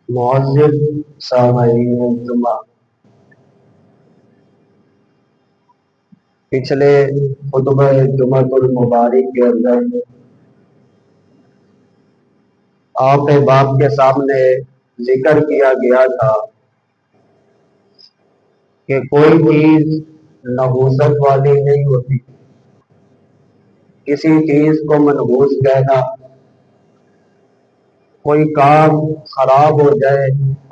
معزز سامعین جمعہ، پچھلے خطبہ جمعۃ المبارک کے اندر آپ باپ کے سامنے ذکر کیا گیا تھا کہ کوئی چیز نحوست والی نہیں ہوتی. کسی چیز کو منحوس کہنا، کوئی کام خراب ہو جائے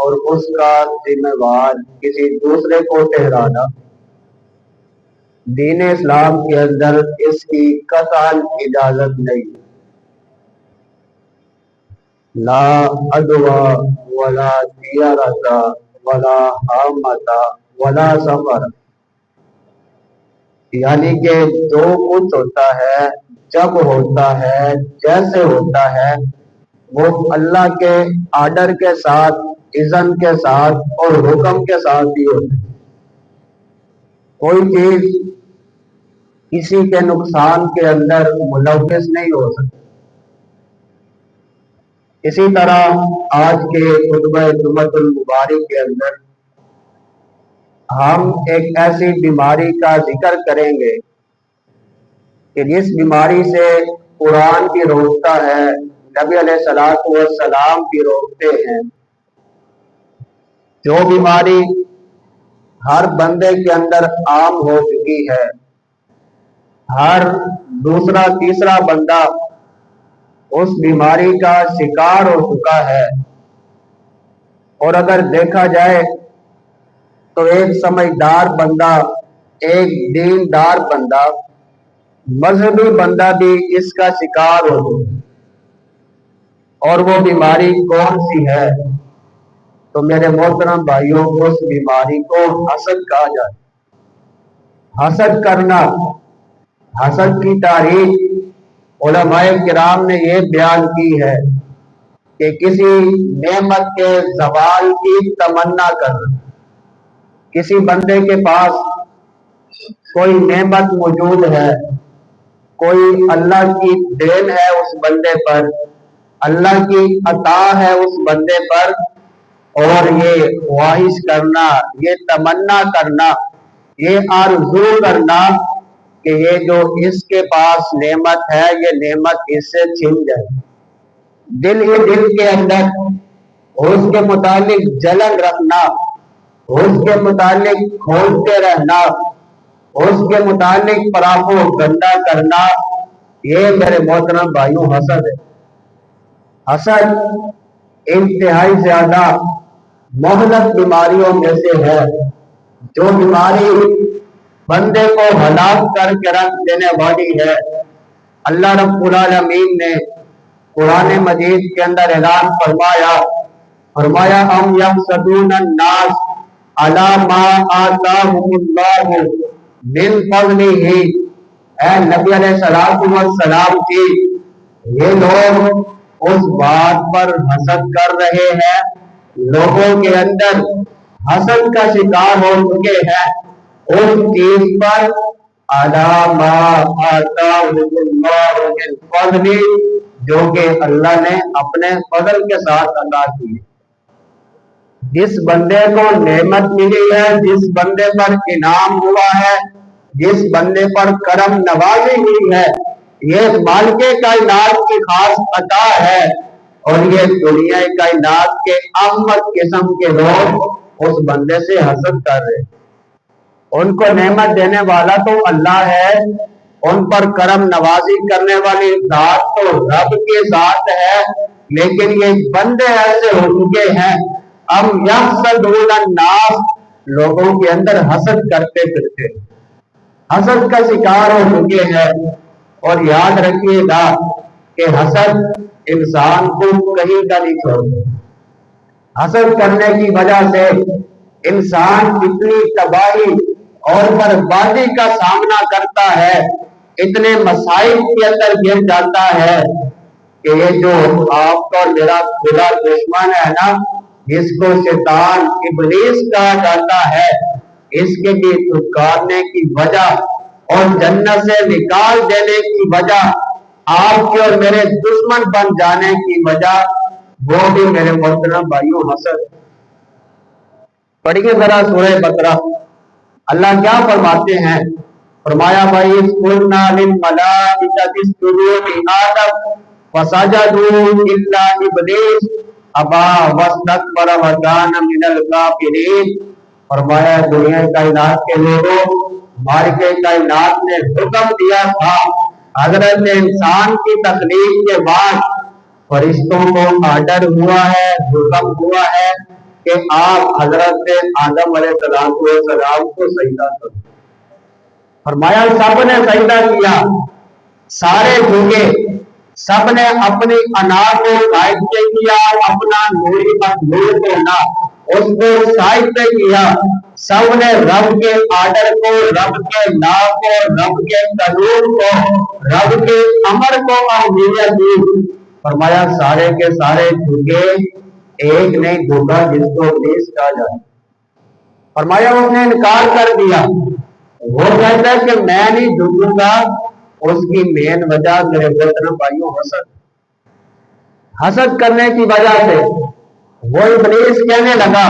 اور اس کا ذمہ وار کسی دوسرے کو ٹھہرانا، دین اسلام کے اندر اس کی قطعاً اجازت نہیں. لا ادوا ولا تیارتا ولا حامتا ولا سفر، یعنی کہ جو کچھ ہوتا ہے، جب ہوتا ہے، جیسے ہوتا ہے، وہ اللہ کے آرڈر کے ساتھ، اذن کے ساتھ اور حکم کے ساتھ ہی ہوتا ہے. کوئی چیز کسی کے نقصان کے اندر ملوث نہیں ہو سکتی. اسی طرح آج کے خطبہ جمعۃ المبارک کے اندر ہم ایک ایسی بیماری کا ذکر کریں گے کہ جس بیماری سے قرآن بھی روکتا ہے، نبی علیہ الصلوۃ والسلام بھی روکتے ہیں. جو بیماری ہر بندے کے اندر عام ہو چکی ہے، ہر دوسرا تیسرا بندہ اس بیماری کا شکار ہو چکا ہے. اور اگر دیکھا جائے تو ایک سمجھدار بندہ، ایک دیندار بندہ، مذہبی بندہ بھی اس کا شکار ہو چکا ہے. اور وہ بیماری کون سی ہے؟ تو میرے محترم بھائیوں، اس بیماری کو حسد کہا جاتا ہے. حسد کرنا، حسد کی تعریف علماء کرام نے یہ بیان کی ہے کہ کسی نعمت کے زوال کی تمنا کرنا. کسی بندے کے پاس کوئی نعمت موجود ہے، کوئی اللہ کی دین ہے اس بندے پر، اللہ کی عطا ہے اس بندے پر، اور یہ خواہش کرنا، یہ تمنا کرنا، یہ آرزو کرنا کہ یہ جو اس کے پاس نعمت ہے، یہ نعمت اس سے چھن جائے. دل ہی دل کے اندر اس کے متعلق جلن رکھنا، اس کے متعلق کھولتے رہنا، اس کے متعلق پراخو گندا کرنا، یہ میرے محترم بھائیوں حسد ہے. حسد انتہائی زیادہ مہلک بیماریوں میں سے ہے، جو بیماری بندے کو ہلاک کر کے رکھ دینے والی ہے. اللہ رب العالمین نے قرآن مجید کے اندر اعلان فرمایا ام یحسدون الناس علی ما آتاہم اللہ من فضلہ. اے نبی علیہ الصلوۃ والسلام کی، یہ لوگ اس بات پر حسد کر رہے ہیں، لوگوں کے اندر حسد کا شکار ہو چکے ہیں اس چیز پر علی ما آتاہم اللہ من فضلہ، جو کہ اللہ نے اپنے فضل کے ساتھ عطا کی. جس بندے کو نعمت ملی ہے، جس بندے پر انعام ہوا ہے، جس بندے پر کرم نوازی ہوئی ہے، یہ مالک کائنات کی خاص عطا ہے. اور یہ دنیا کائنات کے احمق قسم کے لوگ اس بندے سے حسد کر رہے ہیں. ان کو نعمت دینے والا تو اللہ ہے، ان پر کرم نوازی کرنے والی ذات تو رب کے ذات ہے، لیکن یہ بندے ایسے ہو چکے ہیں ام یحسدون الناس، لوگوں کے اندر حسد کرتے پھرتے، حسد کا شکار ہو چکے ہیں. اور یاد رکھیے گا کہ حسد انسان کو کہیں کا نہیں چھوڑتا. حسد کرنے کی وجہ سے انسان اتنی تباہی اور بربادی کا سامنا کرتا ہے، اتنے مسائل کے اندر گر جاتا ہے کہ یہ جو آپ کا میرا خدا دشمن ہے نا، جس کو شیطان ابلیس کہا جاتا ہے، اس کے بھی چھٹکارنے کی وجہ اور جنت سے نکال دینے کی وجہ، آپ کے اور میرے دشمن بن جانے کی وجہ وہ بھی میرے محترم بھائیوں حسد. پڑھیے ذرا سورہ بقرہ. اللہ کیا فرماتے ہیں؟ فرمایا بھائی قلنا للملائکۃ اسجدوا لآدم فسجدوا الا ابلیس ابا واستکبر وکان من الکافرین. فرمایا دنیا کائنات کے لوگوں، مالک کائنات نے حکم دیا تھا حضرت انسان کی تخلیق کے بعد فرشتوں کو آرڈر ہوا ہے، حکم ہوا ہے کہ آپ حضرت آدم علیہ السلام کو سجدہ کرو. فرمایا سب نے سجدہ کیا، سارے جھکے، سب نے اپنی انا کو قائد پہ کیا، اپنا نوری مخلوق کو نہ اس کو سائڈ پہ کیا. سب نے رب کے آرڈر کو، رب کے لا کو، رب کے قانون کو، رب کے امر کو اہمیت دی. فرمایا سارے کے سارے جھکے، ایک نہیں جھکا جس کو ابلیس کہا جائے. فرمایا اس نے انکار کر دیا. وہ کہتا ہے کہ میں نہیں جھکوں گا. اس کی مین وجہ میرے محترم بھائیوں حسد کرنے کی وجہ سے وہ ابلیس کہنے لگا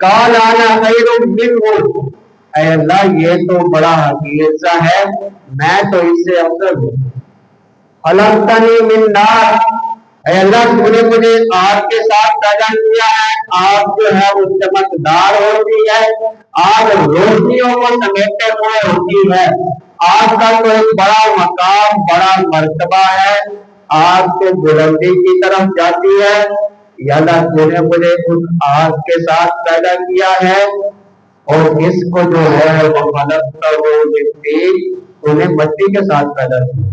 قال انا خیر منہ، اے اللہ یہ تو بڑا حقیر سا ہے، میں تو اس سے افضل ہوں. خلقتنی من نار، اے اللہ تو نے مجھے آگ کے ساتھ پیدا کیا ہے. آگ جو ہے وہ چمکدار ہوتی ہے، آگ روشنیوں کو سمیٹے ہوئے ہوتی ہے. آگ کا تو ایک بڑا مقام، بڑا مرتبہ ہے. آگ تو بلندی کی طرف جاتی ہے. یا اللہ تو نے مجھے اس آگ کے ساتھ پیدا کیا ہے اور اس کو جو ہے وہ خلقتہ مٹی، تو نے مٹی کے ساتھ پیدا کیا.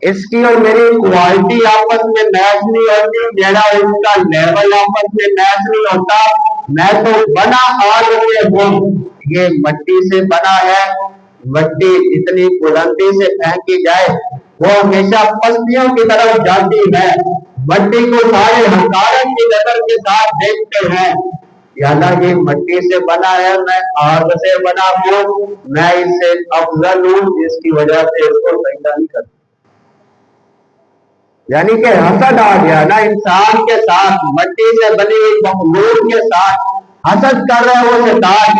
اس کی اور میری کوالٹی آپس میں میچ نہیں ہوتی، میرا اس کا لیول آپس میں میچ نہیں ہوتا. میں تو بنا آگ سے ہوں، یہ مٹی سے بنا ہے. مٹی اتنی بلندی سے پھینکی جائے وہ ہمیشہ پستیوں کی طرف جاتی ہے. مٹی کو سارے حقارت کی نظر کے ساتھ دیکھتے ہیں. یا اللہ یہ مٹی سے بنا ہے، میں آگ سے بنا ہوں، میں اس سے افضل ہوں، جس کی وجہ سے اس کو سجدہ نہیں کرتا. یعنی کہ حسد آ گیا نا انسان کے ساتھ، مٹی سے بنی ہوئی مخلوق کے ساتھ حسد کر رہے وہ شیطان.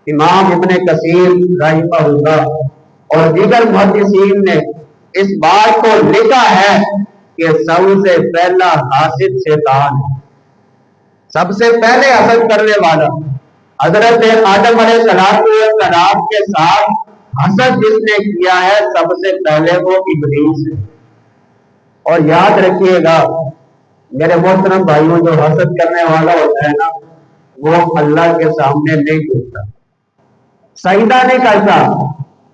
امام ابن کثیر رحمہ اللہ اور دیگر محدثین نے اس بات کو لکھا ہے کہ سب سے پہلا حاسد شیطان ہے. سب سے پہلے حسد کرنے والا حضرت آدم علیہ السلام کے ساتھ حسد جس نے کیا ہے سب سے پہلے وہ ابلیس ہے. اور یاد رکھیے گا میرے محترم بھائیوں، جو حسد کرنے والا ہوتا ہے نا وہ اللہ کے سامنے نہیں جھکتا، سجدہ نہیں کرتا،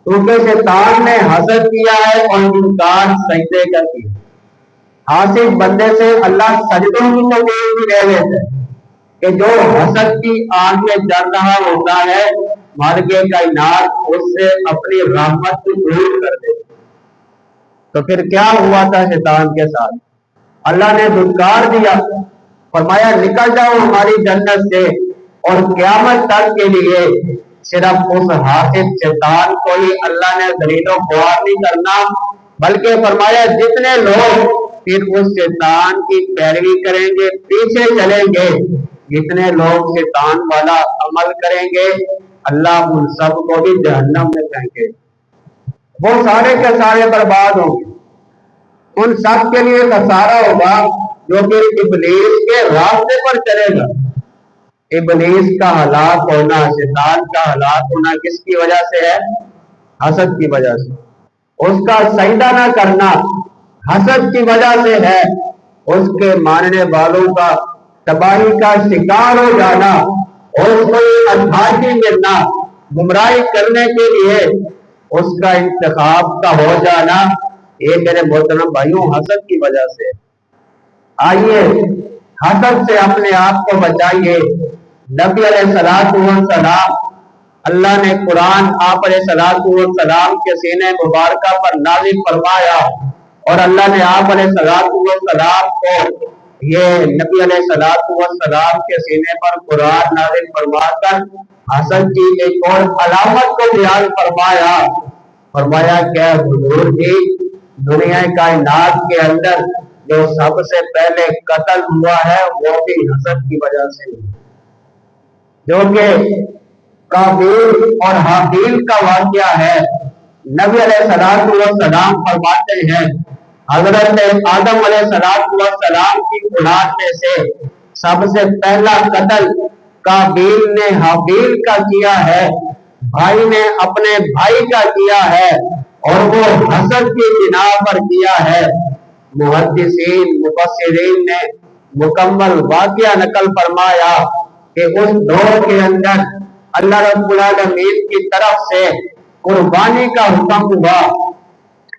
کیونکہ شیطان نے حسد کیا ہے اور انکار سجدے کا کیا. حاسد بندے سے اللہ سجدوں کی توقیر بھی لے لیتے کہ جو حسد کی آگ میں جل رہا ہوتا ہے مالک کائنات اس سے اپنی رحمت کو دور کر دے. تو پھر کیا ہوا تھا شیطان کے ساتھ؟ اللہ نے دھتکار دیا، فرمایا نکل جاؤ ہماری جنت سے، اور قیامت تک کے لیے صرف اس حاسد شیطان کو ہی اللہ نے ذلیل و خوار نہیں کرنا، بلکہ فرمایا جتنے لوگ پھر اس شیطان کی پیروی کریں گے، پیچھے چلیں گے، جتنے لوگ شیطان والا عمل کریں گے اللہ ان سب کو بھی جہنم میں پھینکے. وہ سارے کے سارے برباد ہوں گے. ان سب کے لیے خسارہ ہوگا جو کہ ابلیس کے راستے پر چلے گا. ابلیس کا ہلاک ہونا، شیطان کا ہلاک ہونا کس کی وجہ سے ہے؟ حسد کی وجہ سے. اس کا سجدہ نہ کرنا حسد کی وجہ سے ہے. اس کے ماننے والوں کا تباہی کا شکار ہو جانا، اور اس کو اتھارٹی ملنا گمراہی کرنے کے لیے اس کا انتخاب کا ہو جانا، یہ میرے محترم بھائیوں حسد کی وجہ سے. آئیے حسد سے اپنے آپ کو بچائیے. نبی علیہ السلام اللہ نے قرآن آپ علیہ السلام کے سینے مبارکہ پر نازل فرمایا، اور اللہ نے آپ علیہ السلام کو یہ نبی علیہ السلام کے سینے پر قرآن نازل فرما کر حسد کی ایک اور علامت کو بیان فرمایا کہ حضور جی دنیا کائنات کے اندر جو سب سے پہلے قتل ہوا ہے وہ بھی حسد کی وجہ سے، جو کہ قابیل اور حابیل کا واقعہ ہے۔ نبی علیہ السلام فرماتے ہیں حضرت آدم علیہ السلام کی اولاد میں سے سب سے پہلا قتل قابیل نے حابیل کا کیا ہے، بھائی نے اپنے بھائی کا کیا ہے، اور وہ حسد کی بنا پر کیا ہے۔ محدثین مفسرین نے مکمل واقعہ نقل فرمایا کہ اس دور کے اندر اللہ رب العالمین کی طرف سے قربانی کا حکم ہوا۔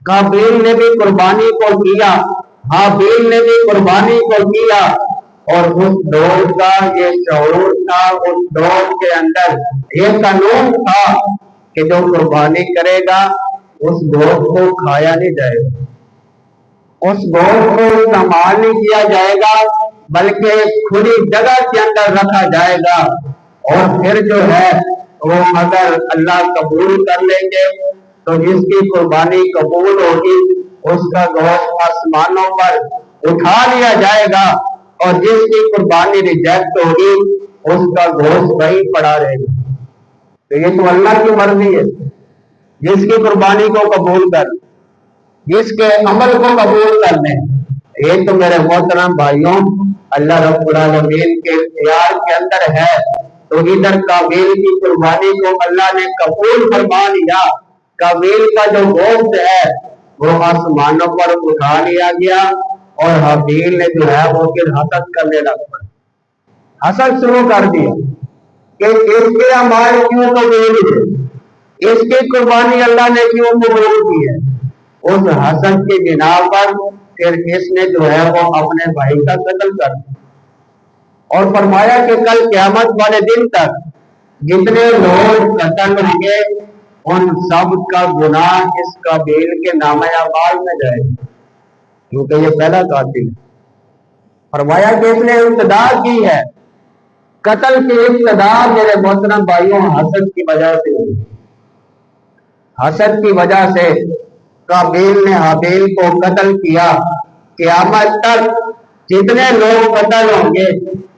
قابیل نے بھی قربانی کو کیا، حابیل نے بھی قربانی کو کیا، اور اس دور کا یہ شعور تھا، اس دور کے اندر یہ قانون تھا کہ جو قربانی کرے گا اس گوشت کو کھایا نہیں جائے گا، اس گوشت کو استعمال نہیں کیا جائے گا، بلکہ کھلی جگہ کے اندر رکھا جائے گا، اور پھر جو ہے وہ اگر اللہ قبول کر لیں گے تو جس کی قربانی قبول ہوگی اس کا گوشت آسمانوں پر اٹھا لیا جائے گا، اور جس کی قربانی ریجیکٹ ہوگی اس کا گوشت وہیں پڑا رہے گا۔ تو یہ تو اللہ کی مرضی ہے، جس کی قربانی کو قبول کر، جس کے عمل کو قبول کر لیں۔ یہ تو میرے محترم بھائیوں اللہ رب العالمین کے اختیار کے اندر ہے۔ تو ادھر قابیل کی قربانی کو اللہ نے قبول فرما لیا، قابیل کا جو گوشت ہے وہ آسمانوں پر اٹھا لیا گیا، اور حابیل نے جو ہے وہ پھر حسد کرنے لگ پڑا، حسد شروع کر دیا کہ اس کے اعمال کیوں قبول ہوئے، اس کی قربانی اللہ نے کیوں قبول کی ہے۔ اس حسد کی بنا پر پھر اس نے جو ہے وہ اپنے بھائی کا قتل کر دیا، اور فرمایا کہ کل قیامت والے دن تک جتنے لوگ قتل ہوں گے ان سب کا گناہ اس قابیل کے نامہ اعمال میں جائے گا، کیونکہ یہ پہلا قاتل ہے۔ فرمایا کہ اس نے ابتدا کی ہے، قتل کی ابتدا میرے محترم بھائیوں حسد کی وجہ سے ہوئی۔ حسد کی وجہ سے قابیل نے حابیل کو قتل کیا۔ قیامت تک جتنے لوگ قتل ہوں گے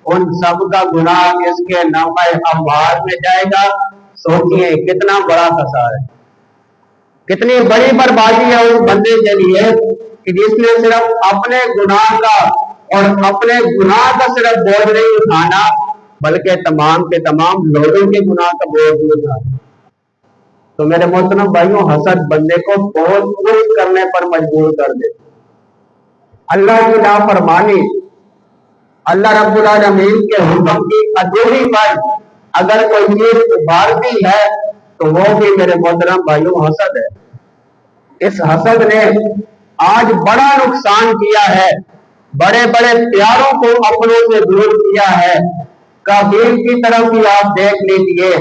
ان سب کا گناہ اس کے نامہ اعمال میں جائے گا۔ سوچئے کتنا بڑا خسارہ ہے، کتنی بڑی بربادی ہے اس بندے کے لیے کہ جس نے صرف اپنے گناہ کا اور اپنے گناہ کا صرف بوجھ نہیں اٹھانا بلکہ تمام کے تمام لوگوں کے گناہ کا بوجھ بھی اٹھانا۔ تو میرے محترم بھائیوں حسد بندے کو بہت کچھ کرنے پر مجبور کر دے۔ اللہ کی نافرمانی، اللہ رب العالمین کے حکم کی ادھوری پر اگر کوئی چیز ابھارتی ہے تو وہ بھی میرے محترم بھائیوں حسد ہے۔ اس حسد نے آج بڑا نقصان کیا ہے، بڑے بڑے پیاروں کو اپنوں سے دور کیا ہے۔ قابیل کی طرف بھی آپ دیکھ لیجئے،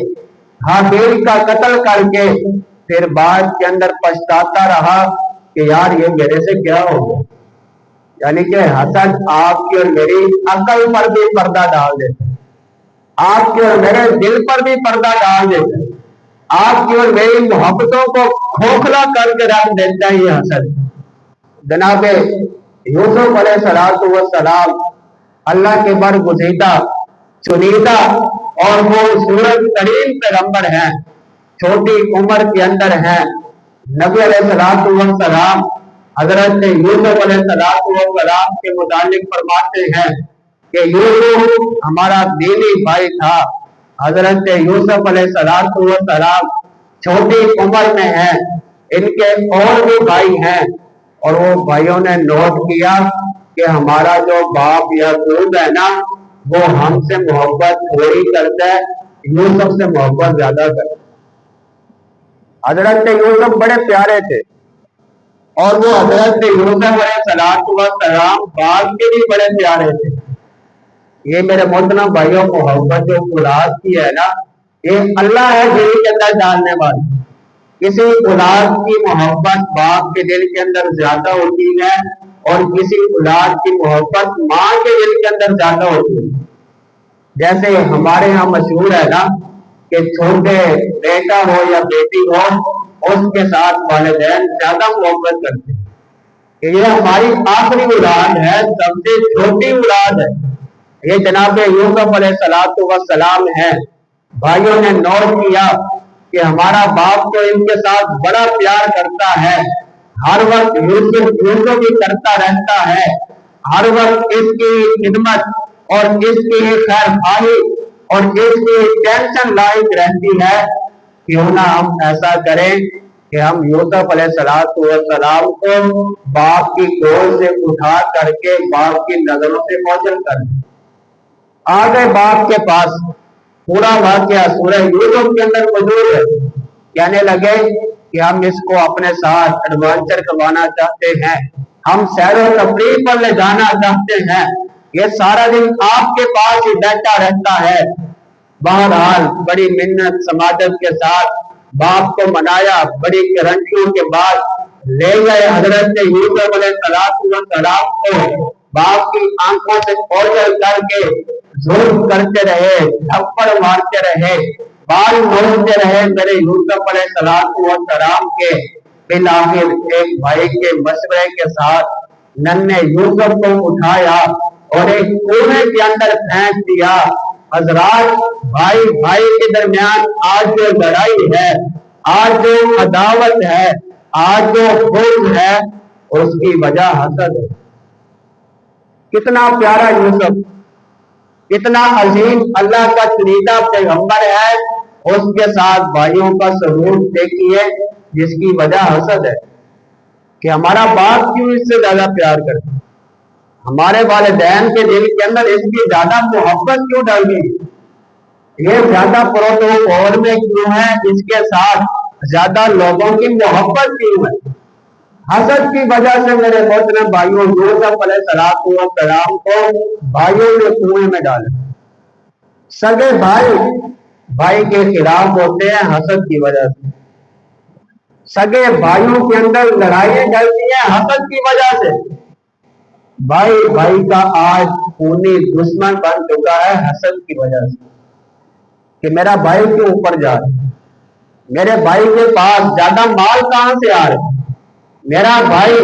حابیل کا قتل کر کے پھر بعد کے اندر پچھتاتا رہا کہ یار یہ میرے سے کیا ہو گیا۔ یعنی کہ حسد آپ کی اور میری عقل پر بھی پردہ ڈال دیتا ہے، آپ کے اور میرے دل پر بھی پردہ ڈال دیتا ہے، آپ کی اور میری محبتوں کو کھوکھلا کر کے رکھ دیتا ہے یہ حسد۔ جناب یوسف علیہ السلام اللہ کے برگزیدہ چنیدہ اور خوبصورت ترین پیغمبر ہیں، چھوٹی عمر کے اندر ہیں۔ نبی علیہ السلام حضرت یوسف علیہ السلام کے متعلق فرماتے ہیں کہ یوسف ہمارا دینی بھائی تھا۔ حضرت یوسف علیہ السلام چھوٹی عمر میں ہیں، ان کے اور بھی بھائی ہیں، اور وہ بھائیوں نے نوٹ کیا کہ ہمارا جو باپ یعقوب ہے نا وہ ہم سے محبت تھوڑی کرتا ہے، یوسف سے محبت زیادہ کرتا ہے۔ حضرت یوسف بڑے پیارے تھے، اور وہ حضرت یوسف علیہ السلام باپ کے بھی بڑے پیارے تھے۔ یہ میرے محترم بھائیوں محبت جو اولاد کی ہے نا یہ اللہ ہے دل کے اندر ڈالنے والی۔ کسی اولاد کی محبت باپ کے دل کے اندر زیادہ ہوتی ہے اور کسی اولاد کی محبت ماں کے دل کے اندر زیادہ ہوتی ہے۔ جیسے ہمارے ہاں مشہور ہے نا کہ چھوٹے بیٹا ہو یا بیٹی ہو اس کے ساتھ والدین زیادہ محبت کرتے ہیں، کہ یہ ہماری آخری اولاد ہے، سب سے چھوٹی اولاد ہے، یہ جناب یوسف علیہ الصلوۃ والسلام ہے۔ بھائیوں نے نوٹ کیا کہ ہمارا باپ تو ان کے ساتھ بڑا پیار کرتا ہے، ہر وقت یوسف ہی کرتا رہتا ہے، ہر وقت اس کی خدمت اور اس کی خیر خواہی اور اس کی ٹینشن لائق رہتی ہے۔ کیوں نہ ہم ایسا کریں کہ ہم یوسف علیہ السلام کو باپ کی گود سے اٹھا کر کے باپ کی نظروں سے اوجھل کر دیں۔ آ گئے باپ کے پاس، پورا واقعہ سورہ یوسف کے اندر موجود ہے۔ کہنے لگے کہ ہم اس کو اپنے ساتھ ایڈونچر کروانا چاہتے ہیں، ہم سیر و تفریح پر لے جانا چاہتے ہیں، یہ سارا دن آپ کے پاس ہی بیٹھا رہتا ہے۔ بہرحال بڑی منت سماجت کے ساتھ باپ کو منایا، بڑی گارنٹیوں کے بعد لے گئے حضرت یوسف علیہ السلام کو، باپ کی آنکھوں سے اوجھل کر کے ظلم کرتے رہے، تھپڑ مارتے رہے، بال نوچتے رہے میرے یوسف علیہ السلام کے۔ بالآخر ایک بھائی کے مشورے کے ساتھ ننھے یوسف کو اٹھایا اور ایک کنویں کے اندر پھینک دیا۔ حضرات، بھائی بھائی کے درمیان آج جو لڑائی ہے، آج جو عداوت ہے، آج جو بغض ہے، اس کی وجہ حسد ہے۔ کتنا پیارا یوسف، کتنا عظیم اللہ کا چنیدہ پیغمبر ہے، اس کے ساتھ بھائیوں کا سلوک دیکھیے جس کی وجہ حسد ہے کہ ہمارا باپ کیوں اس سے زیادہ پیار کرتا ہے، ہمارے والدین کے دل کے اندر اس کی زیادہ محبت کیوں ڈال گئی، یہ زیادہ پروٹوکول میں کیوں ہے، اس کے ساتھ زیادہ لوگوں کی محبت کیوں ہے۔ حسد کی وجہ سے میرے محترم بھائیوں، یوسف علیہ السلام کو بھائیوں نے کنویں میں ڈالا۔ سگے بھائی کے خلاف ہوتے ہیں حسد کی وجہ سے، سگے بھائیوں کے اندر لڑائیاں چلتی ہیں حسد کی وجہ سے۔ بھائی کا آج خونی دشمن بن چکا ہے حسد کی وجہ سے، کہ میرا بھائی کیوں اوپر جا رہا ہے، میرے بھائی کے پاس زیادہ مال کہاں سے آ رہا ہے، میرا بھائی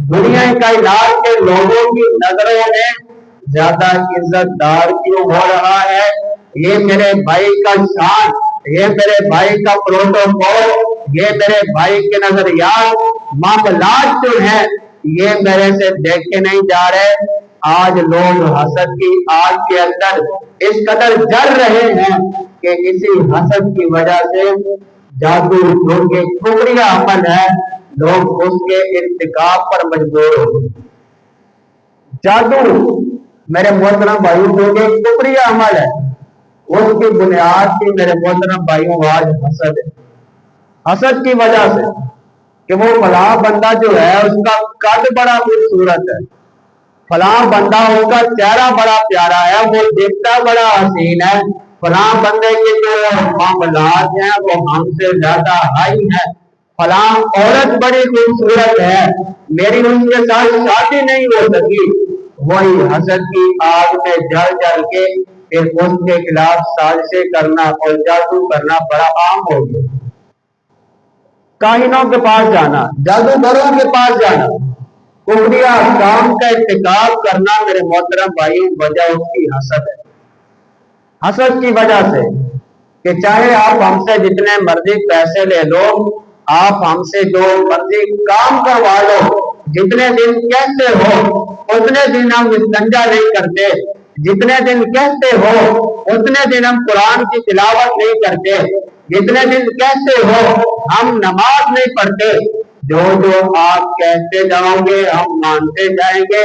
دنیا کا علاج کے لوگوں کی نظروں میں زیادہ عزت دار کیوں ہو رہا ہے، یہ میرے بھائی کا شان، یہ میرے بھائی کا پروٹوکول، یہ میرے بھائی کے نظریات معاملات جو ہیں یہ میرے سے دیکھے نہیں جا رہے۔ آج لوگ حسد کی آگ کے اندر اس قدر جل رہے ہیں کہ اسی حسد کی وجہ سے جادو جو کہ کفری عمل ہے، لوگ اس کے ارتکاب پر مجبور ہو۔ جادو میرے محترم بھائیوں کو ایک کفری عمل ہے، اس کی بنیاد کی میرے محترم بھائیوں آج حسد ہے۔ حسد کی وجہ سے کہ وہ فلاں بندہ جو ہے اس کا قد بڑا خوبصورت ہے، فلاں بندہ اس کا چہرہ بڑا پیارا ہے، وہ دیکھتا بڑا حسین ہے، فلاں بندے کے جو معاملات ہیں وہ ہم سے زیادہ ہائی ہیں، فلاں عورت بڑی خوبصورت ہے، میری ان کے ساتھ شادی نہیں ہو سکی۔ وہی حسد کی آگ میں جل جل کے پھر اس کے خلاف سازشیں کرنا اور جادو کرنا بڑا عام ہو گیا۔ کاہنوں کے پاس جانا، جادوگروں کے پاس جانا، کفری احکام کا ارتکاب کرنا میرے محترم بھائی وجہ اس کی حسد ہے۔ حسد کی وجہ سے کہ چاہے آپ ہم سے جتنے مرضی پیسے لے لو، آپ ہم سے جو مرضی کام کروا لو، جتنے دن کہتے ہو اتنے دن ہم استنجا نہیں کرتے، جتنے دن کہتے ہو اتنے دن ہم قرآن کی تلاوت نہیں کرتے، جتنے دن کہتے ہو ہم نماز نہیں پڑھتے، جو آپ کہتے جاؤ گے ہم مانتے جائیں گے،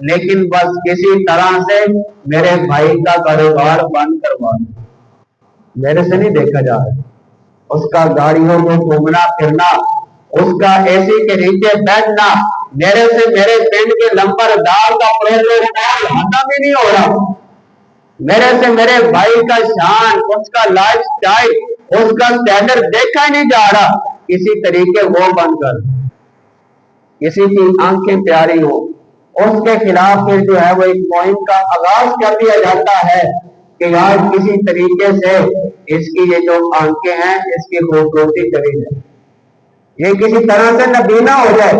لیکن بس کسی طرح سے میرے بھائی کا کاروبار بند کروا دو، میرے سے نہیں دیکھا جا رہا، اس کا گاڑیوں کو گھومنا پھرنا، اس کا اے سی کے نیچے بیٹھنا، میرے سے میرے پنڈ کے لمبردار کا پروٹوکول ختم ہی نہیں ہو رہا، میرے سے میرے بھائی کا شان، اس کا لائف سٹائل، اس کا سٹینڈرڈ دیکھا ہی نہیں جا رہا، کسی طریقے وہ بند کر، کسی کی آنکھیں پیاری ہو، اس کے خلاف پھر جو ہے وہ ایک مہم کا آغاز کر دیا جاتا ہے کہ آج کسی طریقے سے اس کی یہ جو آنکھیں ہیں اس کی خوبصورتی چلی جائے، یہ کسی طرح سے نبینا ہو جائے،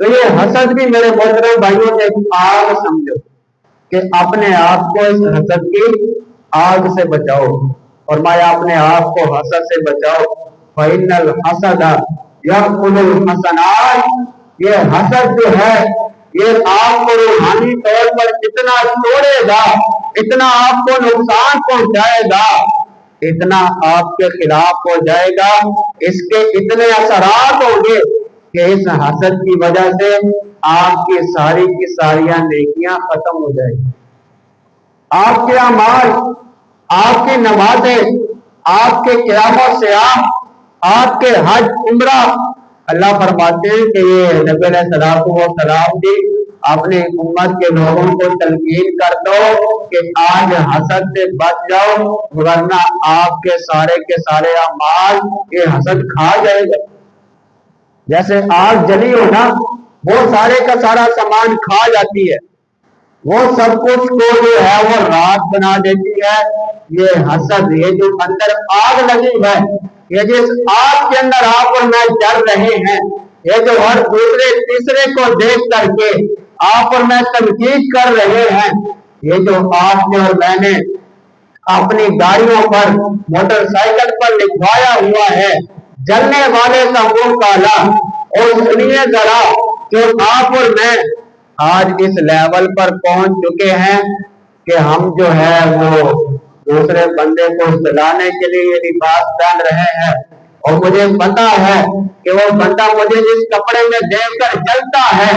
تو یہ حسد بھی میرے محترم بھائیوں نے ایک آگ سمجھو کہ اپنے آپ کو اس حسد کی آگ سے بچاؤ، اور میں اپنے آپ کو حسد سے بچاؤ۔ فَإِنَّ الْحَسَدَ يَأْكُلُ الْحَسَنَاتِ، یہ حسد جو ہے یہ آپ کو روحانی طور پر اتنا توڑے گا، اتنا آپ کو نقصان پہنچائے گا، اتنا آپ کے خلاف ہو جائے گا، اس کے اتنے اثرات ہوں گے کہ اس حسد کی وجہ سے آپ کی ساری کی ساری نیکیاں ختم ہو جائیں گی، آپ کے اعمال، آپ کی نمازیں، آپ کے قیام و صیام، آپ کے حج عمرہ، اللہ فرماتے ہیں کہ یہ نبی علیہ السلام جی اپنی امت کے لوگوں کو تلقین کر دو کہ آج حسد سے بچ جاؤ، ورنہ آپ کے سارے اعمال یہ حسد کھا جائے گا۔ جیسے آگ جلی ہو نا، وہ سارے کا سارا سامان کھا جاتی ہے، وہ سب کچھ کو جو ہے وہ راکھ بنا دیتی ہے۔ یہ حسد، یہ جو اندر آگ لگی ہے، یہ جس آگ کے اندر آپ اور میں جل رہے ہیں، یہ جو ہر دوسرے تیسرے کو دیکھ کر کے آپ اور میں تنقید کر رہے ہیں، یہ جو آپ نے اور میں نے اپنی گاڑیوں پر، موٹر سائیکل پر لکھوایا ہوا ہے جلنے والے کا منہ کالا، اور سنیے ذرا جو آپ اور میں آج اس لیول پر پہنچ چکے ہیں کہ ہم جو ہے وہ دوسرے بندے کو جلانے کے لیے یہ لباس پہن رہے ہیں، اور مجھے پتا ہے کہ وہ بندہ مجھے جس کپڑے میں دیکھ کر جلتا ہے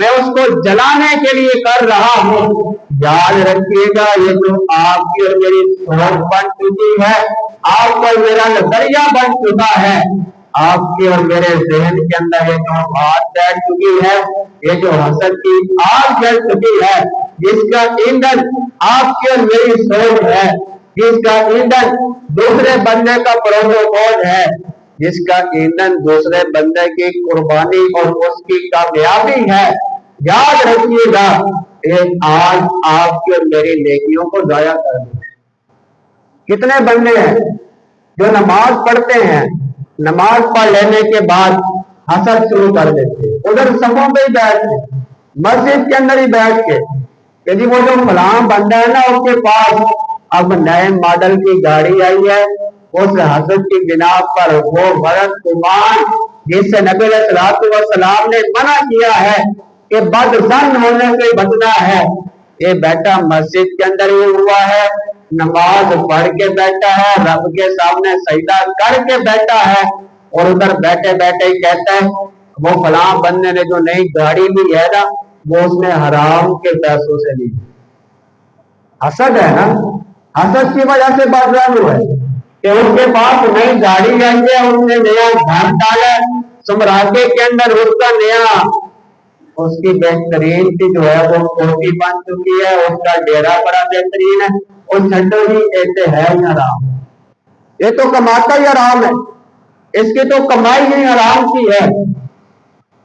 میں اس کو جلانے کے لیے کر رہا ہوں۔ یاد رکھیے گا یہ جو آپ کی اور میری سوچ بن چکی ہے، آپ کا میرا نظریہ بن چکا ہے، آپ کے اور میرے ذہن کے اندر یہ جو بات بیٹھ چکی ہے، یہ جو حسد کی آگ جل چکی ہے، جس کا ایندھن آپ کی اور میری سوچ ہے، جس کا ایندھن دوسرے بندے کا پروٹوکول ہے، جس کا ایندھن دوسرے بندے کی قربانی اور اس کی کامیابی ہے، یاد رکھیے گا یہ آج آپ کی اور میری نیکیوں کو ضائع کر دے۔ کتنے بندے ہیں جو نماز پڑھتے ہیں، نماز پڑھ لینے کے بعد حسد شروع کر دیتے، ادھر صفوں پہ ہی بیٹھ کے، مسجد کے اندر ہی بیٹھ کے کہ جی وہ جو فلاں بندہ ہے نا اس کے پاس اب نئے ماڈل کی گاڑی آئی ہے، اس حسد کی بنا پر وہ غلط گمان جس سے نبی علیہ السلام نے منع کیا ہے کہ بد ظن ہونے سے بچنا ہے، یہ بیٹا مسجد کے اندر ہی ہوا ہے، نماز پڑھ کے بیٹھا ہے، رب کے سامنے سجدہ کر کے بیٹھا ہے، اور ادھر بیٹھے بیٹھے ہی کہتا ہے وہ فلاں بندے نے جو نئی گاڑی لی ہے نا وہ اس نے حرام کے پیسوں سے لی۔ حسد ہے نا، حسد کی وجہ سے بدظن ہوا ہے کہ اس کے پاس نئی گاڑی آئی ہے، اس نے نیا گھر ڈالا، سمراگے کے اندر اس کا نیا، اس کی بہترین کی جو ہے وہ کوٹھی بن چکی ہے، اس کا ڈیرا بڑا بہترین ہے، اور چھٹو ہی کہتے ہیں حرام، یہ تو کماتا ہی حرام ہے، اس کی تو کمائی ہی حرام کی ہے۔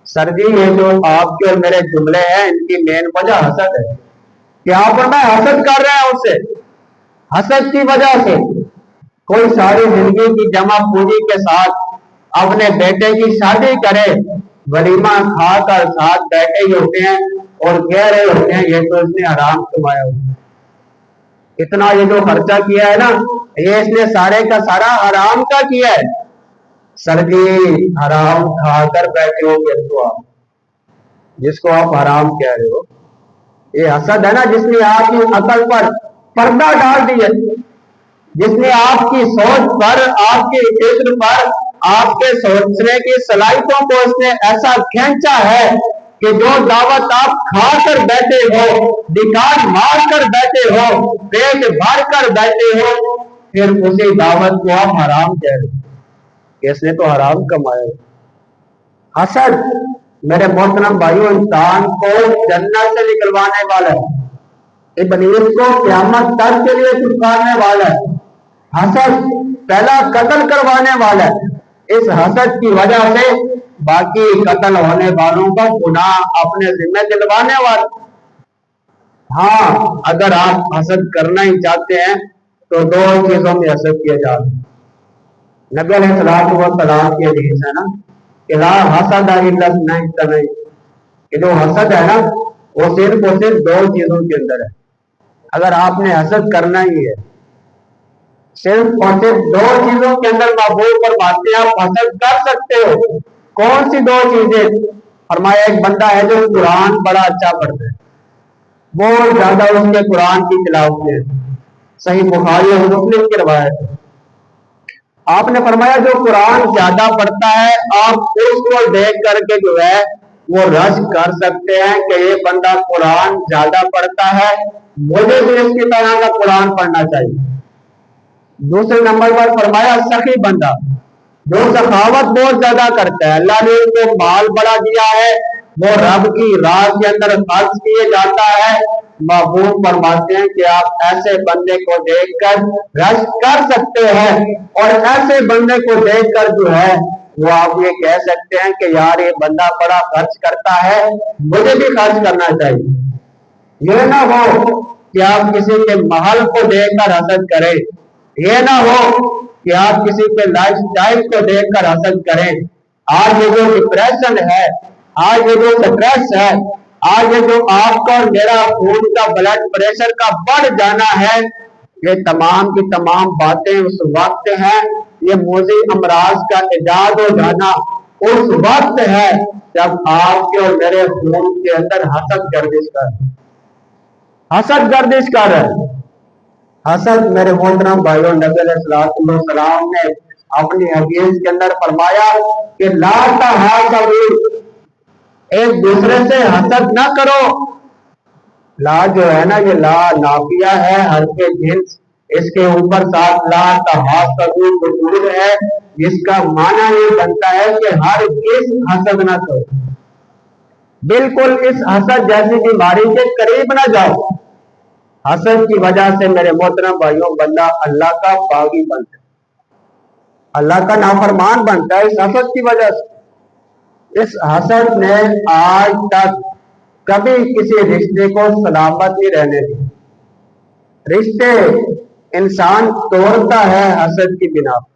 سر جی یہ جو آپ کے اور میرے جملے ہیں ان کی مین وجہ حسد ہے کہ آپ اور میں حسد کر رہے ہیں اسے، حسد کی وجہ سے کوئی ساری زندگی کی جمع پوری کے ساتھ اپنے بیٹے کی شادی کرے، ولیمہ کھا کر ساتھ بیٹھے ہی ہوتے ہیں اور کہہ رہے ہوتے ہیں یہ تو اس نے حرام کمایا ہوا، اتنا یہ جو خرچہ کیا ہے نا یہ اس نے سارے کا سارا حرام کا کیا ہے۔ سر جی حرام کھا کر بیٹھے ہو گے تو آپ جس کو آپ حرام کہہ رہے ہو، یہ حسد ہے نا جس نے آپ کی عقل پر پردہ ڈال دیا، جس نے آپ کی سوچ پر، آپ کے فکر پر، آپ کے سوچنے کی صلاحیتوں کو اس نے ایسا کھینچا ہے کہ جو دعوت آپ کھا کر بیٹھے ہو، دکان مار کر بیٹھے ہو، پیٹ بھر کر بیٹھے ہو، پھر اسی دعوت کو آپ حرام کہہ رہے کہ اس نے تو حرام کمایا۔ حسد میرے محترم بھائیوں انسان کو جنت سے نکلوانے والا ہے، ابلیس کو قیامت تک کے لیے چھپانے والا ہے، حسد پہلا قتل کروانے والا ہے، اس حسد کی وجہ سے باقی قتل ہونے والوں کا گناہ اپنے ذمہ دلوانے والا۔ ہاں اگر آپ حسد کرنا ہی چاہتے ہیں تو دو چیزوں میں حسد کیا جا رہا ہے، نبی علیہ السلام کی حدیث ہے نا کہ لا حسد الا اثنین، کہ جو حسد ہے نا وہ صرف اور صرف دو چیزوں کے اندر ہے. اگر آپ نے حسد کرنا ہی ہے صرف اور صرف دو چیزوں کے اندر محبوب فرماتے ہیں آپ حسد کر سکتے ہو. کون سی دو چیزیں؟ فرمایا ایک بندہ ہے جو قرآن بڑا اچھا پڑھتا ہے, بہت زیادہ اس کے قرآن کی تلاوت ہے, صحیح بخاری اور مسلم کی روایت ہے. آپ نے فرمایا جو قرآن زیادہ پڑھتا ہے آپ اس کو دیکھ کر کے جو ہے وہ رش کر سکتے ہیں کہ یہ بندہ قرآن زیادہ پڑھتا ہے, مجھے بھی اس کی طرح کا قرآن پڑھنا چاہیے. دوسرے نمبر پر فرمایا سخی بندہ جو سخاوت بہت زیادہ کرتا ہے, اللہ نے اس کو مال بڑا دیا ہے, وہ رب کی راہ کے اندر خرچ کیے جاتا ہے. محبوب فرماتے ہیں کہ آپ ایسے بندے کو دیکھ کر رش کر سکتے ہیں اور ایسے بندے کو دیکھ کر جو ہے وہ آپ یہ کہہ سکتے ہیں کہ یار یہ بندہ بڑا خرچ کرتا ہے, مجھے بھی خرچ کرنا چاہیے. یہ نہ ہو کہ آپ کسی کے محل کو دیکھ کر حسد کریں, یہ نہ ہو کہ آپ کسی کے لائف سٹائل کو دیکھ کر حسد کریں. آج یہ جو ڈپریشن ہے, آج یہ جو سٹریس ہے, آج یہ جو آپ کا اور میرا خون کا بلڈ پریشر کا بڑھ جانا ہے, یہ تمام کی تمام باتیں اس وقت ہیں, یہ موذی امراض کا ایجاد ہو جانا اس وقت ہے جب آپ کے اور میرے خون کے اندر حسد گردش کر رہا ہے. حسد میرے محترم بھائیوں, نبی علیہ السلام نے اپنی حدیث کے اندر فرمایا کہ لا تحاسدوا, ایک دوسرے سے حسد نہ کرو. لا جو ہے نا یہ لا نافیہ ہے, حرف جنس اس کے اوپر ساتھ لا تحاسدوا موجود ہے, جس کا معنی یہ بنتا ہے کہ ہر کس حسد نہ کرو, بالکل اس حسد جیسی بیماری کے قریب نہ جاؤ. حسد کی وجہ سے میرے محترم بھائیوں بندہ اللہ کا باغی بنتا ہے, اللہ کا نافرمان بنتا ہے اس حسد کی وجہ سے. اس حسد نے آج تک کبھی کسی رشتے کو سلامت نہیں رہنے دی. رشتے انسان توڑتا ہے حسد کی بنا پر.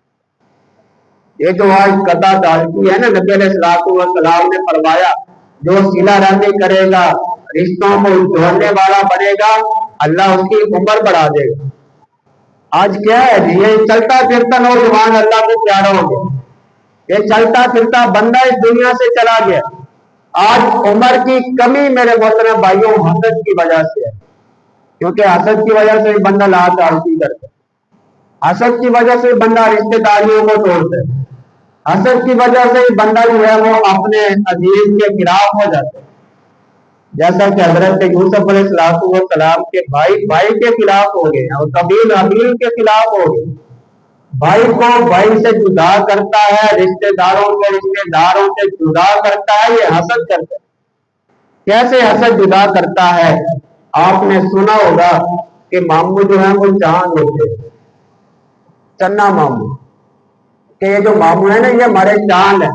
یہ جو آج قطع ڈالتی ہے نا, نبی علیہ السلام نے فرمایا جو صلہ رحمی کرے گا, رشتوں کو جوڑنے والا بنے گا, اللہ اس کی عمر بڑھا دے گا. آج کیا ہے جی, یہ چلتا پھرتا نوجوان اللہ کو پیارا ہو گیا, یہ چلتا پھرتا بندہ اس دنیا سے چلا گیا. آج عمر کی کمی میرے محترم بھائیوں حسد کی وجہ سے ہے, کیونکہ حسد کی وجہ سے بندہ لات آلتی کرتا ہے, حسد کی وجہ سے بندہ رشتے داریوں کو توڑتا ہے, حسد کی وجہ سے بندہ جو ہے وہ اپنے عزیز کے خلاف ہو جاتا ہے. جیسا کہ حضرت یوسف علیہ السلام کے بھائی کے خلاف ہو گئے اور قبیل حبیل کے خلاف ہو گئے. بھائی کو بھائی سے جدا کرتا ہے, رشتے داروں کو رشتے داروں سے جدا کرتا ہے, یہ حسد کرتا ہے. کیسے حسد جدا کرتا ہے؟ آپ نے سنا ہوگا کہ ماموں جو ہیں وہ چاند ہوتے ہیں, چنا ماموں, کہ یہ جو ماموں ہے نا یہ ہمارے چاند ہے.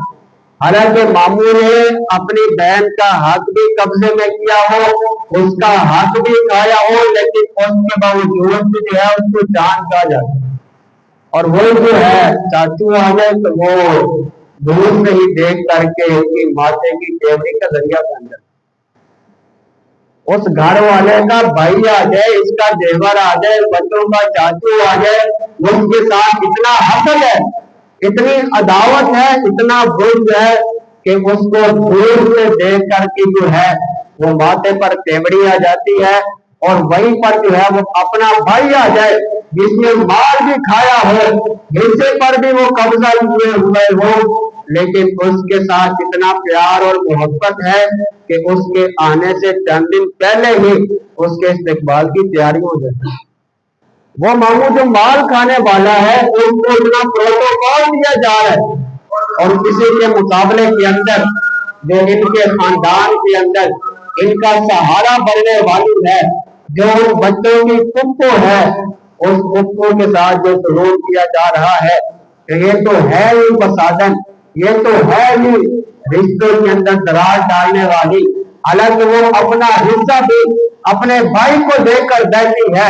حالانکہ ماموں نے اپنی بہن کا حق بھی قبضے میں کیا ہو, اس کا حق بھی کھایا ہو, لیکن اس کے باوجود بھی جو ہے اس کو چاند کہا جاتا ہے. اور وہ جو ہے چاچو آ جائے تو وہ دور سے ہی دیکھ کر کے اس کی ماتے کی دیوی کا ذریعہ بن جائے. اس گھر والے کا بھائی آ جائے, اس کا دیور آ جائے, بچوں کا چاچو آ جائے, اس کے ساتھ اتنا حسد ہے, اتنی عداوت ہے, اتنا بغض ہے کہ اس کو دور سے دیکھ کر کے جو ہے وہ ماتھے پر تیوڑی آ جاتی ہے, اور وہیں پر جو ہے وہ اپنا بھائی آ جائے جس نے مال بھی کھایا ہو, حصے پر بھی وہ قبضہ کیے ہوئے ہو, لیکن اس کے ساتھ اتنا پیار اور محبت ہے کہ اس کے آنے سے چند دن پہلے ہی اس کے استقبال کی تیاری ہو جاتی ہے. وہ ماموں جو مال کھانے والا ہے اس کو اتنا پروٹوکول دیا جا رہا ہے, اور کسی کے مقابلے کے اندر جو ان کے خاندان کے اندر ان کا سہارا بننے والی ہے, جو ان بچوں کی پھپھو ہے, اس پھپھو کے ساتھ جو سلوک کیا جا رہا ہے کہ یہ تو ہے ہی فسادن, یہ تو ہے ہی رشتوں کے اندر دراز ڈالنے والی. حالانکہ وہ اپنا حصہ بھی اپنے بھائی کو دے کر بیٹھی ہے,